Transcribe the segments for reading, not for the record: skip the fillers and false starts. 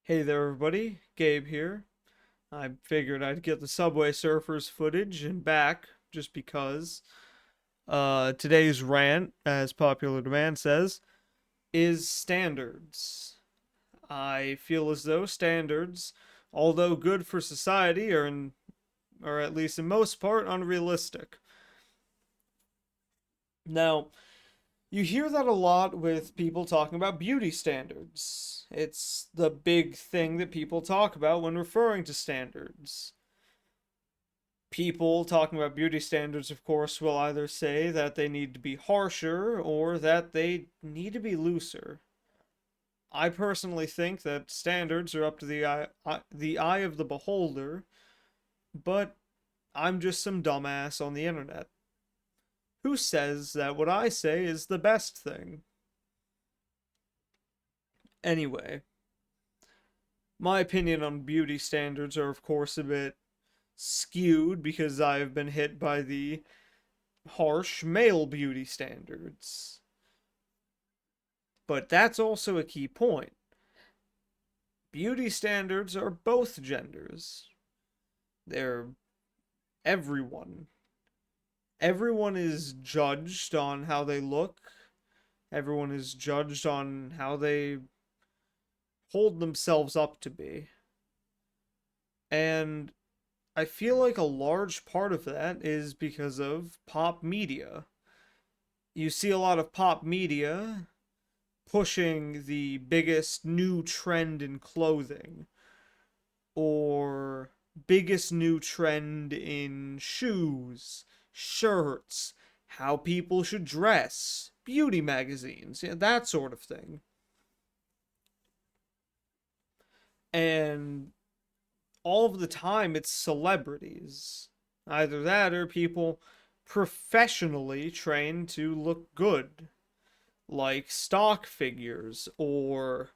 Hey there, everybody. Gabe here. I figured I'd get the Subway Surfers footage and back just because. Today's rant, as popular demand says, is standards. I feel as though standards, although good for society, or at least in most part, unrealistic. Now, you hear that a lot with people talking about beauty standards. It's the big thing that people talk about when referring to standards. People talking about beauty standards, of course, will either say that they need to be harsher or that they need to be looser. I personally think that standards are up to the eye of the beholder, but I'm just some dumbass on the internet who says that what I say is the best thing. Anyway, my opinion on beauty standards are, of course, a bit skewed because I have been hit by the harsh male beauty standards. But that's also a key point. Beauty standards are both genders. They're everyone. Everyone is judged on how they look. Everyone is judged on how they hold themselves up to be. And I feel like a large part of that is because of pop media. You see a lot of pop media pushing the biggest new trend in clothing or biggest new trend in shoes, shirts, how people should dress, beauty magazines, yeah, that sort of thing. And all of the time it's celebrities. Either that or people professionally trained to look good, like stock figures or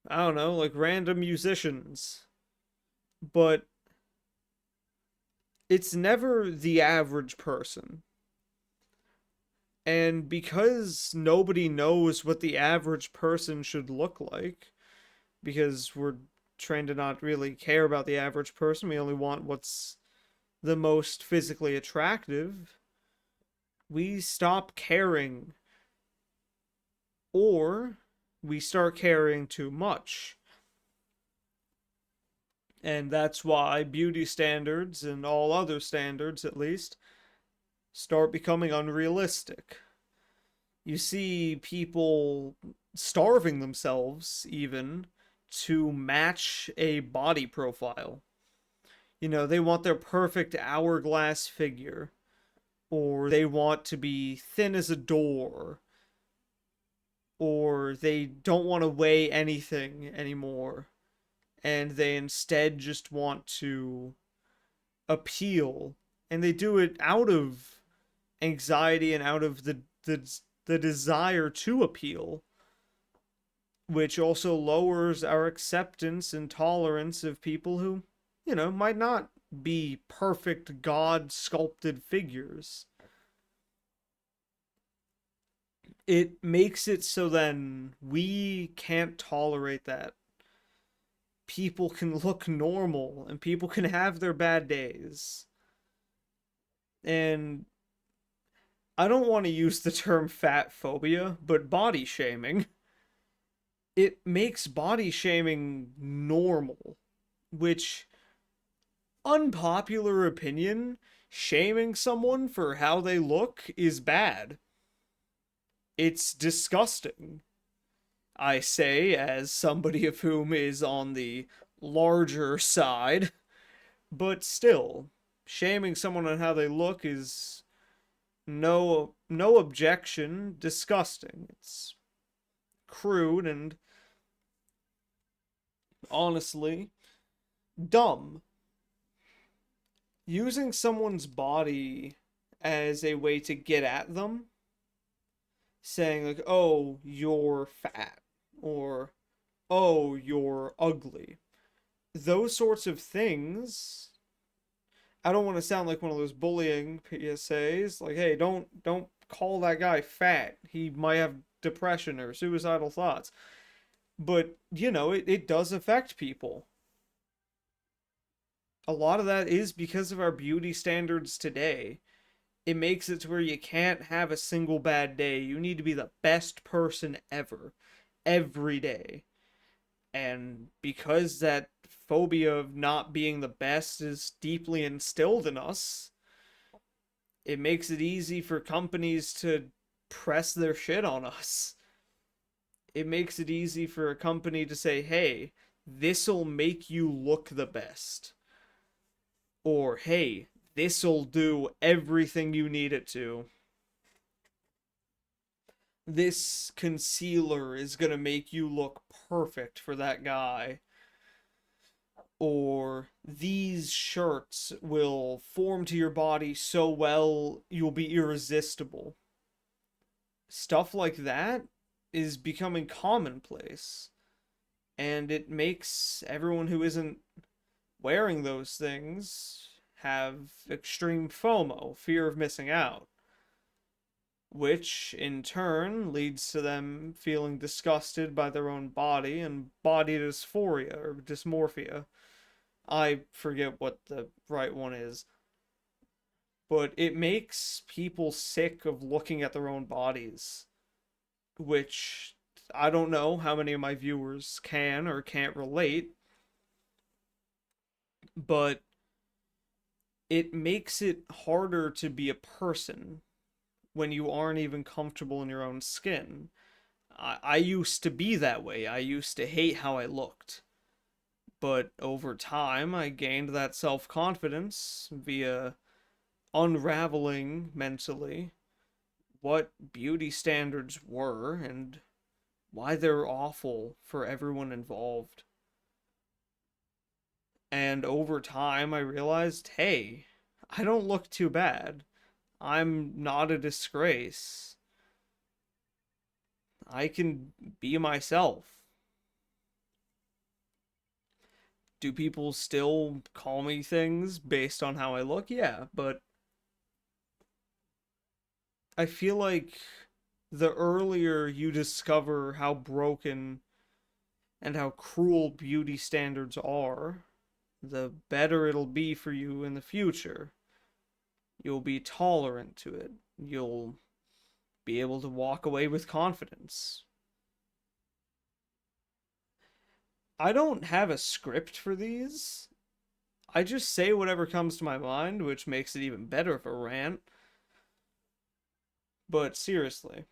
I don't know, like random musicians. But it's never the average person. And because nobody knows what the average person should look like, because we're trained to not really care about the average person, we only want what's the most physically attractive, we stop caring or we start caring too much. And that's why beauty standards and all other standards, at least, start becoming unrealistic. You see people starving themselves, even, to match a body profile. You know, they want their perfect hourglass figure, or they want to be thin as a door, or they don't want to weigh anything anymore, and they instead just want to appeal. And they do it out of anxiety and out of the desire to appeal, which also lowers our acceptance and tolerance of people who, might not be perfect God sculpted figures. It makes it so then we can't tolerate that. People can look normal and people can have their bad days. And I don't want to use the term fat phobia, but body shaming. It makes body shaming normal, which, unpopular opinion, shaming someone for how they look is bad. It's disgusting. I say, as somebody of whom is on the larger side, but still, shaming someone on how they look is no objection, disgusting. It's crude and honestly dumb. Using someone's body as a way to get at them, saying like, "Oh, you're fat," or "Oh, you're ugly." Those sorts of things. I don't want to sound like one of those bullying PSAs, like, "Hey, don't call that guy fat. He might have depression or suicidal thoughts." But, it does affect people. A lot of that is because of our beauty standards today. It makes it to where you can't have a single bad day. You need to be the best person ever, every day. And because that phobia of not being the best is deeply instilled in us, it makes it easy for companies to press their shit on us. It makes it easy for a company to say, hey, this'll make you look the best. Or, hey, this'll do everything you need it to. This concealer is going to make you look perfect for that guy. Or these shirts will form to your body so well you'll be irresistible. Stuff like that is becoming commonplace, and it makes everyone who isn't wearing those things have extreme FOMO, fear of missing out, which in turn leads to them feeling disgusted by their own body and body dysphoria or dysmorphia. I forget what the right one is, but it makes people sick of looking at their own bodies, which I don't know how many of my viewers can or can't relate, but it makes it harder to be a person when you aren't even comfortable in your own skin. I used to be that way. I used to hate how I looked. But over time, I gained that self confidence via unraveling mentally what beauty standards were and why they're awful for everyone involved. And over time, I realized, hey, I don't look too bad. I'm not a disgrace. I can be myself. Do people still call me things based on how I look? Yeah, but I feel like the earlier you discover how broken and how cruel beauty standards are, the better it'll be for you in the future. You'll be tolerant to it. You'll be able to walk away with confidence. I don't have a script for these. I just say whatever comes to my mind, which makes it even better of a rant. But seriously,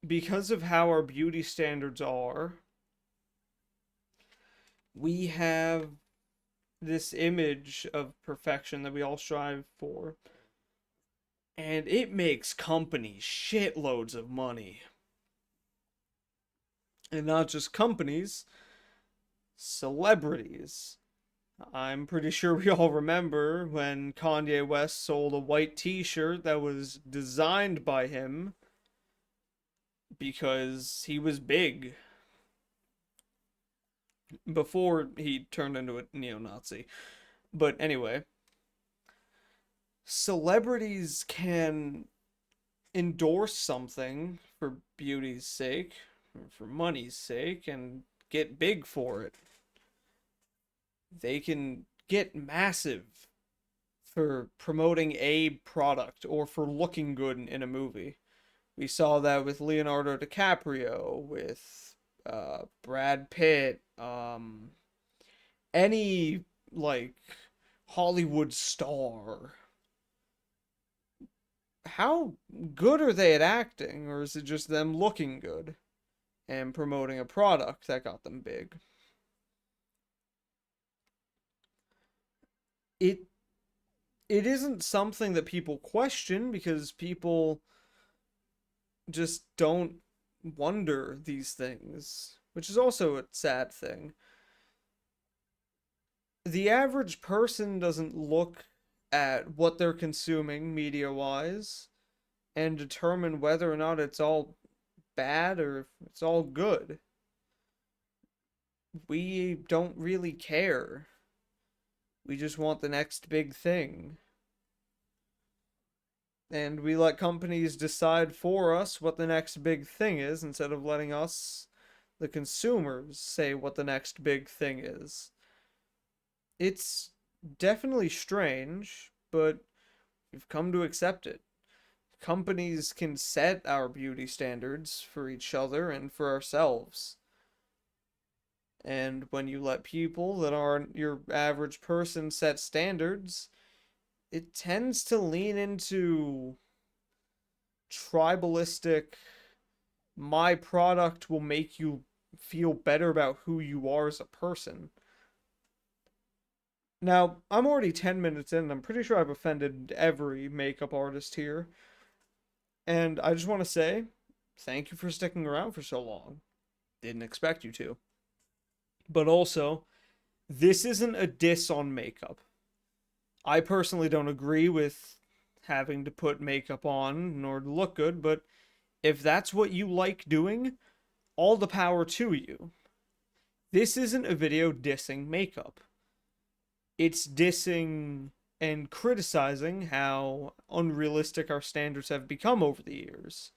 because of how our beauty standards are, we have this image of perfection that we all strive for, and it makes companies shitloads of money. And not just companies, celebrities. I'm pretty sure we all remember when Kanye West sold a white t shirt that was designed by him because he was big before he turned into a neo Nazi. But anyway, celebrities can endorse something for beauty's sake, or for money's sake, and get big for it. They can get massive for promoting a product or for looking good in a movie. We saw that with Leonardo DiCaprio, with Brad Pitt, any like Hollywood star. How good are they at acting, or is it just them looking good and promoting a product that got them big? It it isn't something that people question because people just don't wonder these things, which is also a sad thing. The average person doesn't look at what they're consuming media wise and determine whether or not it's all bad or if it's all good. We don't really care. We just want the next big thing. And we let companies decide for us what the next big thing is instead of letting us, the consumers, say what the next big thing is. It's definitely strange, but we've come to accept it. Companies can set our beauty standards for each other and for ourselves. And when you let people that aren't your average person set standards, it tends to lean into tribalistic, my product will make you feel better about who you are as a person. Now, I'm already 10 minutes in, and I'm pretty sure I've offended every makeup artist here. And I just want to say thank you for sticking around for so long. Didn't expect you to. But also, this isn't a diss on makeup. I personally don't agree with having to put makeup on in order to look good, but if that's what you like doing, all the power to you. This isn't a video dissing makeup. It's dissing and criticizing how unrealistic our standards have become over the years.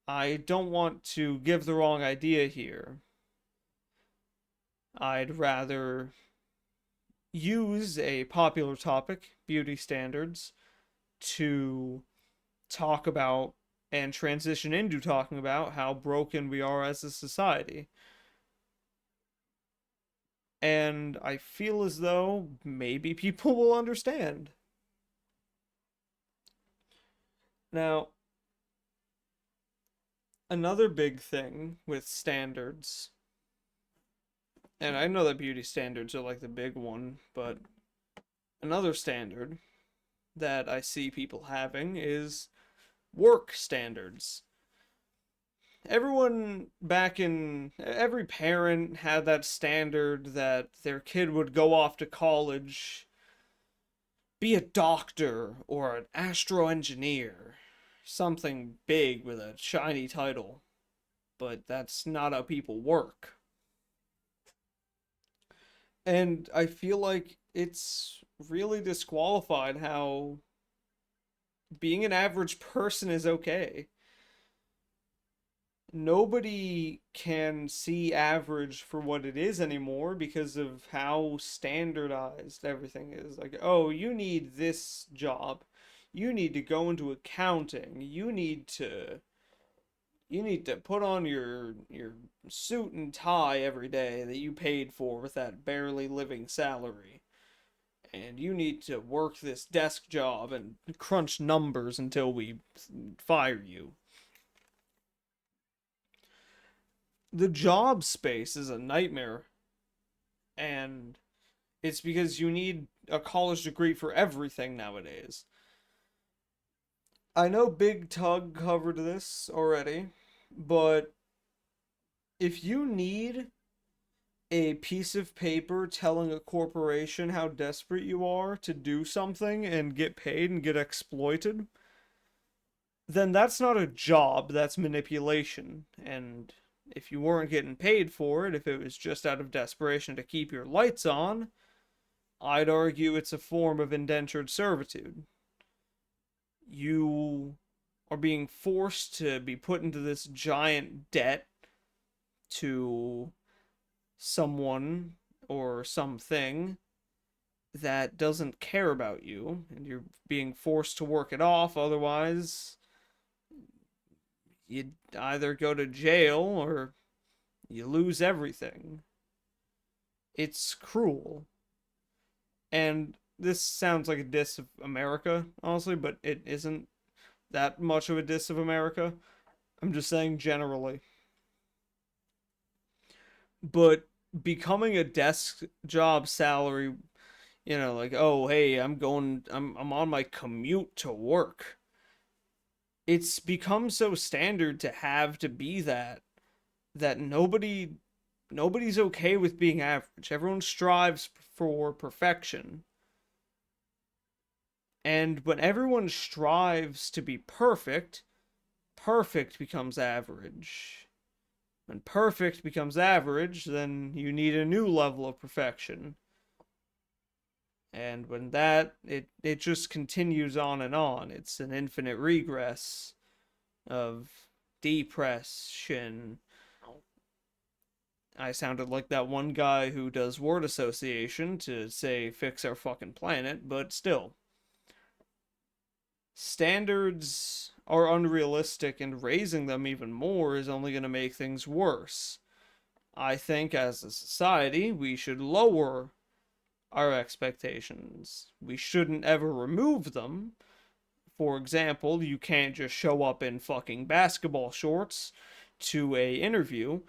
I don't want to give the wrong idea here. I'd rather use a popular topic, beauty standards, to talk about and transition into talking about how broken we are as a society. And I feel as though maybe people will understand. Now, another big thing with standards, and I know that beauty standards are like the big one, but another standard that I see people having is work standards. Everyone back in every parent had that standard that their kid would go off to college, be a doctor or an astro engineer, something big with a shiny title. But that's not how people work. And I feel like it's really disqualified how being an average person is okay. Nobody can see average for what it is anymore because of how standardized everything is. Like, oh, you need this job. You need to go into accounting. You need to put on your suit and tie every day that you paid for with that barely living salary. And you need to work this desk job and crunch numbers until we fire you. The job space is a nightmare, and it's because you need a college degree for everything nowadays. I know Big Tug covered this already, but if you need a piece of paper telling a corporation how desperate you are to do something and get paid and get exploited, then that's not a job, that's manipulation. And if you weren't getting paid for it, if it was just out of desperation to keep your lights on, I'd argue it's a form of indentured servitude. You are being forced to be put into this giant debt to someone or something that doesn't care about you, and you're being forced to work it off, otherwise, you'd either go to jail or you lose everything. It's cruel. And this sounds like a diss of America, honestly, but it isn't that much of a diss of America. I'm just saying generally. But becoming a desk job salary, like, oh, hey, I'm on my commute to work. It's become so standard to have to be that nobody's okay with being average. Everyone strives for perfection. And when everyone strives to be perfect, perfect becomes average. When perfect becomes average, then you need a new level of perfection. And when it just continues on and on. It's an infinite regress of depression. I sounded like that one guy who does word association to say fix our fucking planet, but still. Standards are unrealistic, and raising them even more is only going to make things worse. I think as a society, we should lower our expectations. We shouldn't ever remove them. For example, you can't just show up in fucking basketball shorts to a interview,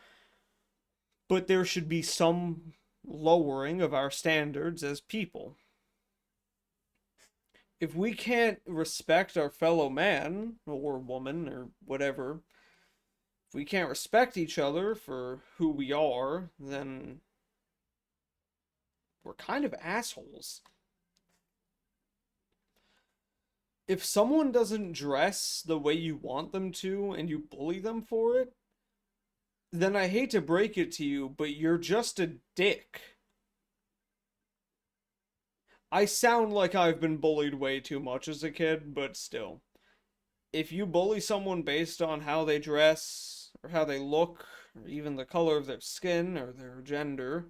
but there should be some lowering of our standards as people. If we can't respect our fellow man or woman or whatever, if we can't respect each other for who we are, then we're kind of assholes. If someone doesn't dress the way you want them to and you bully them for it, then I hate to break it to you, but you're just a dick. I sound like I've been bullied way too much as a kid, but still. If you bully someone based on how they dress, or how they look, or even the color of their skin, or their gender,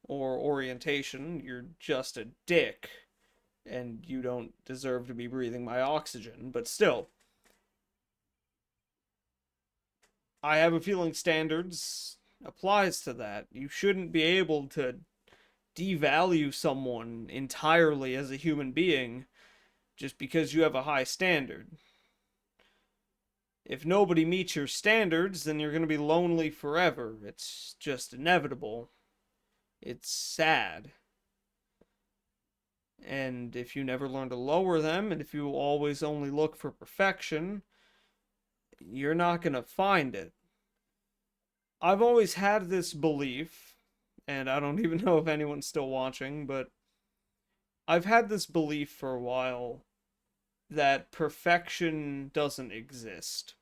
or orientation, you're just a dick. And you don't deserve to be breathing my oxygen, but still. I have a feeling standards applies to that. You shouldn't be able to devalue someone entirely as a human being just because you have a high standard. If nobody meets your standards, then you're going to be lonely forever. It's just inevitable. It's sad. And if you never learn to lower them, and if you always only look for perfection, you're not going to find it. I've always had this belief, and I don't even know if anyone's still watching, but I've had this belief for a while that perfection doesn't exist.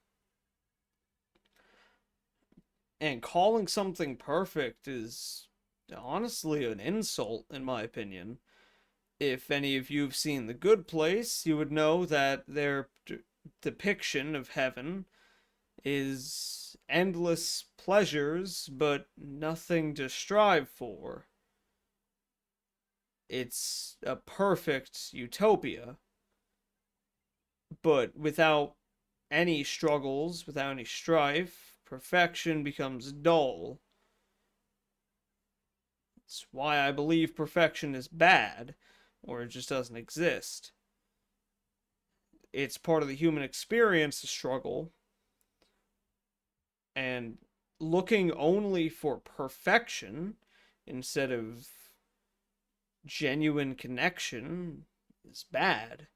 And calling something perfect is honestly an insult, in my opinion. If any of you have seen The Good Place, you would know that their depiction of heaven is endless pleasures, but nothing to strive for. It's a perfect utopia, but without any struggles, without any strife, perfection becomes dull. It's why I believe perfection is bad, or it just doesn't exist. It's part of the human experience to struggle, and looking only for perfection instead of genuine connection is bad.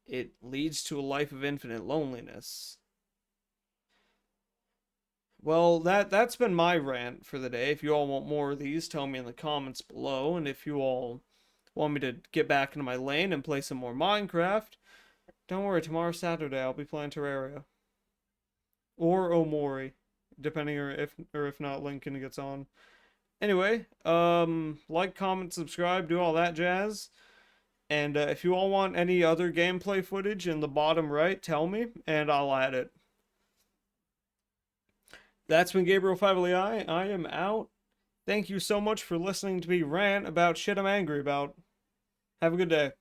It leads to a life of infinite loneliness. Well, that's been my rant for the day. If you all want more of these, tell me in the comments below. And if you all want me to get back into my lane and play some more Minecraft, don't worry, tomorrow Saturday I'll be playing Terraria. Or Omori, depending or if not Lincoln gets on. Anyway, like, comment, subscribe, do all that jazz. And if you all want any other gameplay footage in the bottom right, tell me, and I'll add it. That's been Gabriel 5LEI. I am out. Thank you so much for listening to me rant about shit I'm angry about. Have a good day.